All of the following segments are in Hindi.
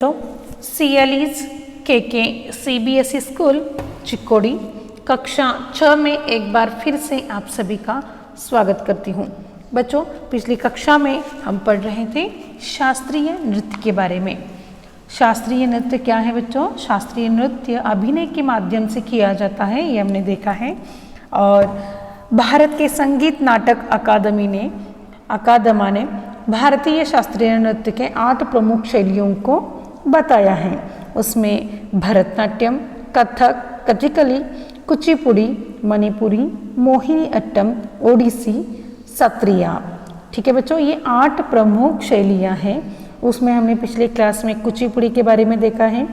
तो CLE's KK CBSE school Chikkodi कक्षा 6 में एक बार फिर से आप सभी का स्वागत करती हूँ। बच्चों, पिछली कक्षा में हम पढ़ रहे थे शास्त्रीय नृत्य के बारे में। शास्त्रीय नृत्य क्या है बच्चों? शास्त्रीय नृत्य अभिनय के माध्यम से किया जाता है, ये हमने देखा है। और भारत के संगीत नाटक अकादमा ने भारतीय शास्त्रीय नृत्य के 8 प्रमुख शैलियों को बताया है। उसमें भरतनाट्यम, कथक, कथकली, कुचिपुड़ी, मणिपुरी, मोहिनी अट्टम, ओडिसी, सत्रिया। ठीक है बच्चों, ये 8 प्रमुख शैलियाँ हैं। उसमें हमने पिछले क्लास में कुचिपुड़ी के बारे में देखा है,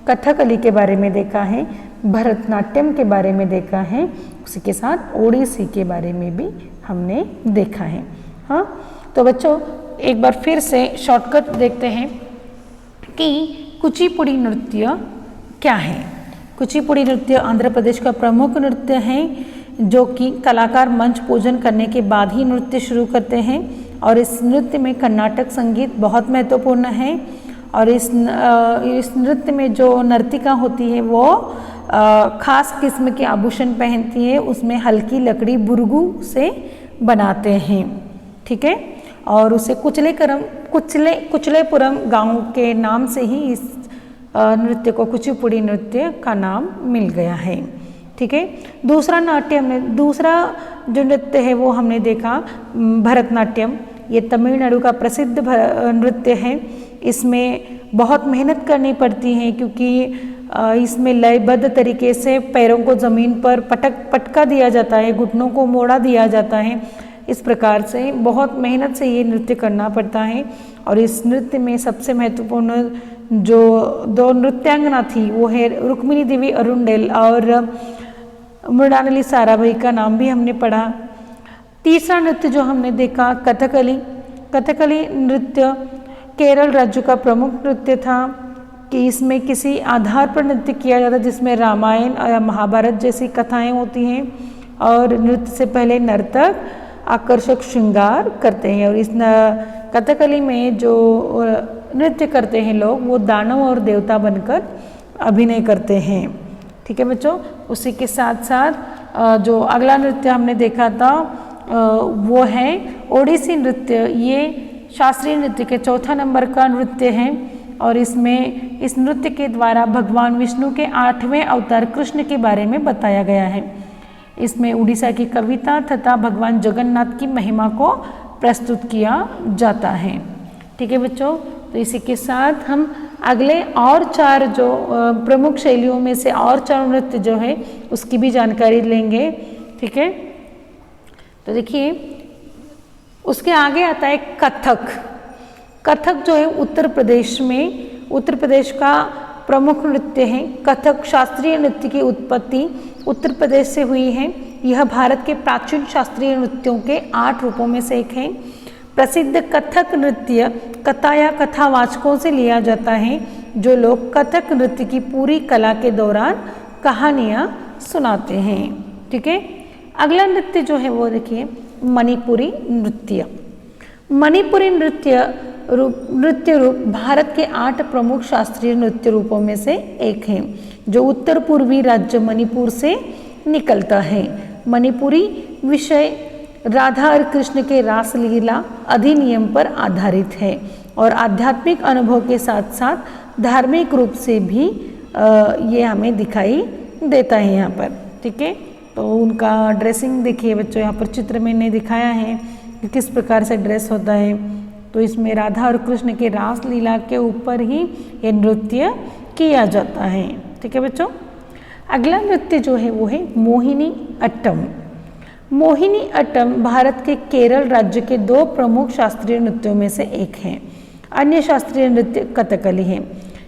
कथकली के बारे में देखा है, भरतनाट्यम के बारे में देखा है, उसी के साथ ओडिसी के बारे में भी हमने देखा है। हाँ, तो बच्चों एक बार फिर से शॉर्टकट देखते हैं कि कुचिपुड़ी नृत्य क्या है। कुचिपुड़ी नृत्य आंध्र प्रदेश का प्रमुख नृत्य है, जो कि कलाकार मंच पूजन करने के बाद ही नृत्य शुरू करते हैं। और इस नृत्य में कर्नाटक संगीत बहुत महत्वपूर्ण है। और इस नृत्य में जो नर्तिका होती है वो खास किस्म के आभूषण पहनती है। उसमें हल्की लकड़ी बुर्गू से बनाते हैं, ठीक है। और उसे कुचलेपुरम गांव के नाम से ही इस नृत्य को कुचिपुड़ी नृत्य का नाम मिल गया है, ठीक है। दूसरा जो नृत्य है वो हमने देखा भरतनाट्यम। ये तमिलनाडु का प्रसिद्ध नृत्य है। इसमें बहुत मेहनत करनी पड़ती है, क्योंकि इसमें लयबद्ध तरीके से पैरों को ज़मीन पर पटका दिया जाता है, घुटनों को मोड़ा दिया जाता है। इस प्रकार से बहुत मेहनत से ये नृत्य करना पड़ता है। और इस नृत्य में सबसे महत्वपूर्ण जो 2 नृत्यांगना थी वो है रुक्मिणी देवी अरुंडेल और मृणालिनी साराभाई का नाम भी हमने पढ़ा। तीसरा नृत्य जो हमने देखा कथकली। कथकली नृत्य केरल राज्य का प्रमुख नृत्य था कि इसमें किसी आधार पर नृत्य किया जाता है, जिसमें रामायण या महाभारत जैसी कथाएं होती हैं। और नृत्य से पहले नर्तक आकर्षक श्रृंगार करते हैं। और इस कथकली में जो नृत्य करते हैं लोग, वो दानव और देवता बनकर अभिनय करते हैं, ठीक है बच्चों। उसी के साथ साथ जो अगला नृत्य हमने देखा था वो है ओडिसी नृत्य। ये शास्त्रीय नृत्य के 4 नंबर का नृत्य है। और इसमें इस नृत्य के द्वारा भगवान विष्णु के 8वें अवतार कृष्ण के बारे में बताया गया है। इसमें उड़ीसा की कविता तथा भगवान जगन्नाथ की महिमा को प्रस्तुत किया जाता है, ठीक है बच्चों। तो इसी के साथ हम अगले और 4 जो प्रमुख शैलियों में से और 4 नृत्य जो है उसकी भी जानकारी लेंगे, ठीक है। तो देखिए उसके आगे आता है कथक। कथक जो है उत्तर प्रदेश का प्रमुख नृत्य है। कथक शास्त्रीय नृत्य की उत्पत्ति उत्तर प्रदेश से हुई है। यह भारत के प्राचीन शास्त्रीय नृत्यों के 8 रूपों में से एक है। प्रसिद्ध कथक नृत्य कथा या कथावाचकों से लिया जाता है, जो लोग कथक नृत्य की पूरी कला के दौरान कहानियाँ सुनाते हैं, ठीक है। अगला नृत्य जो है वो देखिए मणिपुरी नृत्य। मणिपुरी नृत्य रूप भारत के 8 प्रमुख शास्त्रीय नृत्य रूपों में से एक है, जो उत्तर पूर्वी राज्य मणिपुर से निकलता है। मणिपुरी विषय राधा और कृष्ण के रासलीला अधिनियम पर आधारित है और आध्यात्मिक अनुभव के साथ साथ धार्मिक रूप से भी ये हमें दिखाई देता है यहाँ पर, ठीक है। तो उनका ड्रेसिंग देखिए बच्चों, यहाँ पर चित्र में ने दिखाया है कि किस प्रकार से ड्रेस होता है। तो इसमें राधा और कृष्ण के रासलीला के ऊपर ही ये नृत्य किया जाता है, ठीक है बच्चों। अगला नृत्य जो है वो है मोहिनी अट्टम। मोहिनी अट्टम भारत के केरल राज्य के 2 प्रमुख शास्त्रीय नृत्यों में से एक है। अन्य शास्त्रीय नृत्य कथकली है।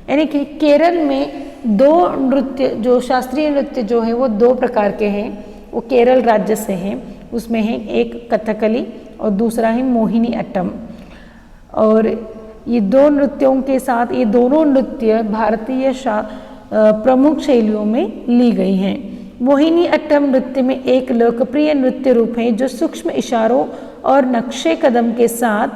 यानी कि केरल में 2 नृत्य जो शास्त्रीय नृत्य जो है वो 2 प्रकार के हैं, वो केरल राज्य से हैं। उसमें है एक कथकली और दूसरा है मोहिनी अट्टम। और ये 2 नृत्यों के साथ ये दोनों नृत्य भारतीय प्रमुख शैलियों में ली गई हैं। मोहिनी अट्टम नृत्य में एक लोकप्रिय नृत्य रूप है, जो सूक्ष्म इशारों और नक्शे कदम के साथ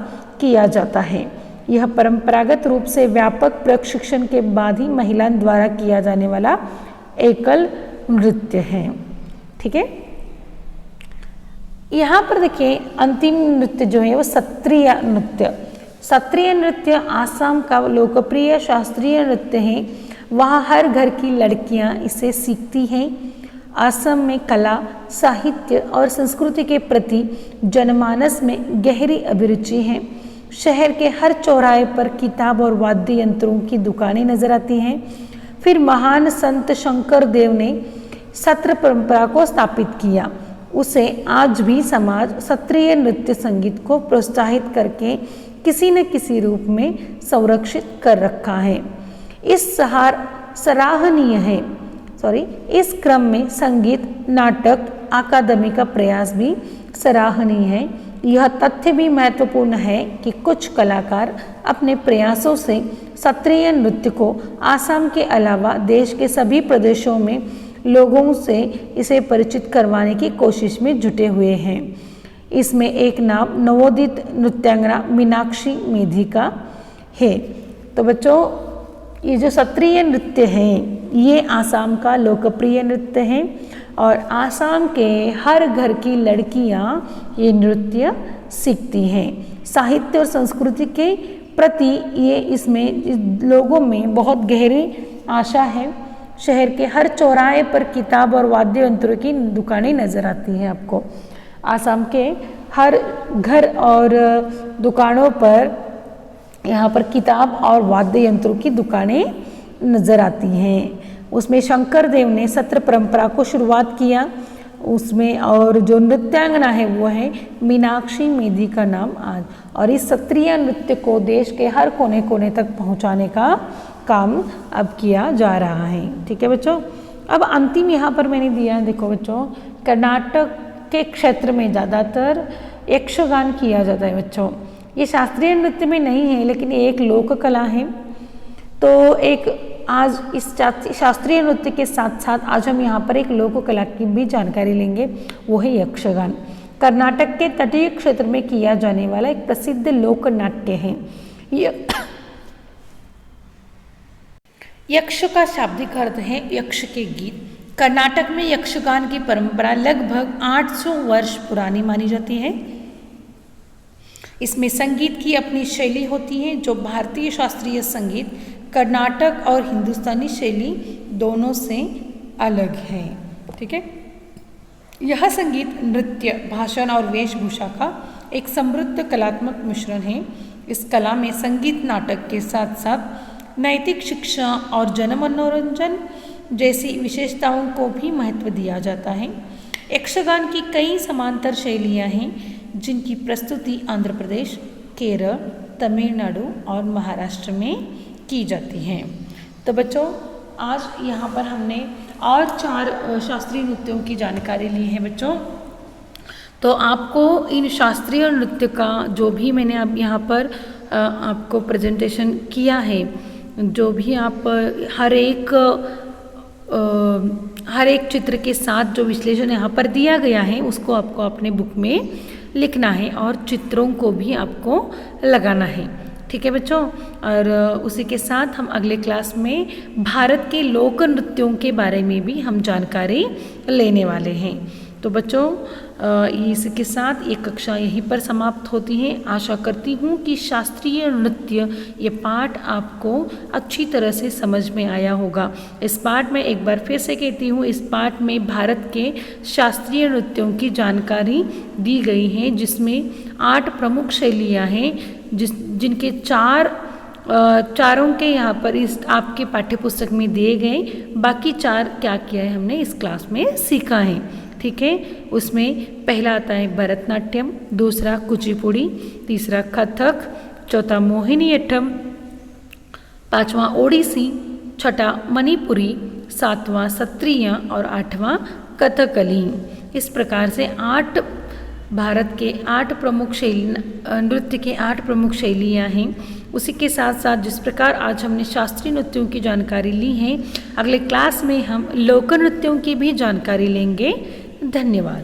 किया जाता है। यह परंपरागत रूप से व्यापक प्रशिक्षण के बाद ही महिलाओं द्वारा किया जाने वाला एकल नृत्य है। ठीक है, यहाँ पर देखिए अंतिम नृत्य जो है वो सत्रिय नृत्य। सत्रिय नृत्य आसाम का लोकप्रिय शास्त्रीय नृत्य है। वहाँ हर घर की लड़कियाँ इसे सीखती हैं। असम में कला, साहित्य और संस्कृति के प्रति जनमानस में गहरी अभिरुचि है। शहर के हर चौराहे पर किताब और वाद्य यंत्रों की दुकानें नजर आती हैं। फिर महान संत शंकर देव ने सत्र परंपरा को स्थापित किया। उसे आज भी समाज सत्रिय नृत्य संगीत को प्रोत्साहित करके किसी न किसी रूप में संरक्षित कर रखा है। इस क्रम में संगीत, नाटक अकादमी का प्रयास भी सराहनीय है। यह तथ्य भी महत्वपूर्ण है कि कुछ कलाकार अपने प्रयासों से सत्रिय नृत्य को आसाम के अलावा देश के सभी प्रदेशों में लोगों से इसे परिचित करवाने की कोशिश में जुटे हुए हैं। इसमें एक नाम नवोदित नृत्यांगना मीनाक्षी मेधी का है। तो बच्चों, ये जो सत्रिय नृत्य है ये आसाम का लोकप्रिय नृत्य है और आसाम के हर घर की लड़कियां ये नृत्य सीखती हैं। साहित्य और संस्कृति के प्रति ये इसमें लोगों में बहुत गहरी आशा है। शहर के हर चौराहे पर किताब और वाद्य यंत्रों की दुकानें नजर आती हैं आपको। आसाम के हर घर और दुकानों पर यहाँ पर किताब और वाद्य यंत्रों की दुकानें नजर आती हैं। उसमें शंकर देव ने सत्र परंपरा को शुरुआत किया उसमें, और जो नृत्यांगना है वो है मीनाक्षी मेधी का नाम आज। और इस सत्रिय नृत्य को देश के हर कोने कोने तक पहुंचाने का काम अब किया जा रहा है। ठीक है बच्चों, अब अंतिम यहाँ पर मैंने दिया है, देखो बच्चों, कर्नाटक के क्षेत्र में ज़्यादातर यक्षगान किया जाता है बच्चों। ये शास्त्रीय नृत्य में नहीं है लेकिन ये एक लोक कला है। तो एक आज इस शास्त्रीय नृत्य के साथ साथ आज हम यहाँ पर एक लोक कला की भी जानकारी लेंगे, वो है यक्षगान। कर्नाटक के तटीय क्षेत्र में किया जाने वाला एक प्रसिद्ध लोक नाट्य है। यक्ष का शाब्दिक अर्थ है यक्ष के गीत। कर्नाटक में यक्षगान की परंपरा लगभग 800 वर्ष पुरानी मानी जाती है। इसमें संगीत की अपनी शैली होती है जो भारतीय शास्त्रीय संगीत, कर्नाटक और हिंदुस्तानी शैली दोनों से अलग है। ठीक है, यह संगीत, नृत्य, भाषण और वेशभूषा का एक समृद्ध कलात्मक मिश्रण है। इस कला में संगीत, नाटक के साथ साथ नैतिक शिक्षा और जन मनोरंजन जैसी विशेषताओं को भी महत्व दिया जाता है। यक्षगान की कई समांतर शैलियाँ हैं जिनकी प्रस्तुति आंध्र प्रदेश, केरल, तमिलनाडु और महाराष्ट्र में की जाती हैं। तो बच्चों, आज यहाँ पर हमने और 4 शास्त्रीय नृत्यों की जानकारी ली है बच्चों। तो आपको इन शास्त्रीय नृत्य का जो भी मैंने अब यहाँ पर आपको प्रेजेंटेशन किया है, जो भी आप हर एक चित्र के साथ जो विश्लेषण यहाँ पर दिया गया है उसको आपको अपने बुक में लिखना है और चित्रों को भी आपको लगाना है। ठीक है बच्चों, और उसी के साथ हम अगले क्लास में भारत के लोक नृत्यों के बारे में भी हम जानकारी लेने वाले हैं। तो बच्चों, इसके साथ ये कक्षा यहीं पर समाप्त होती है। आशा करती हूँ कि शास्त्रीय नृत्य ये पाठ आपको अच्छी तरह से समझ में आया होगा। इस पाठ में एक बार फिर से कहती हूँ, इस पाठ में भारत के शास्त्रीय नृत्यों की जानकारी दी गई है जिसमें 8 प्रमुख शैलियाँ हैं जिनके चारों के यहाँ पर इस आपके पाठ्यपुस्तक में दिए गए। बाकी 4 क्या किया है हमने इस क्लास में सीखा है। ठीक है, उसमें पहला आता है भरतनाट्यम, दूसरा कुचिपुड़ी, तीसरा कथक, चौथा मोहिनीअट्टम, 5वां ओडिसी, 6ठा मणिपुरी, 7वां सत्रिय और 8वां कथकली। इस प्रकार से भारत के 8 प्रमुख नृत्य के 8 प्रमुख शैलियाँ हैं। उसी के साथ साथ जिस प्रकार आज हमने शास्त्रीय नृत्यों की जानकारी ली है, अगले क्लास में हम लोक नृत्यों की भी जानकारी लेंगे। धन्यवाद।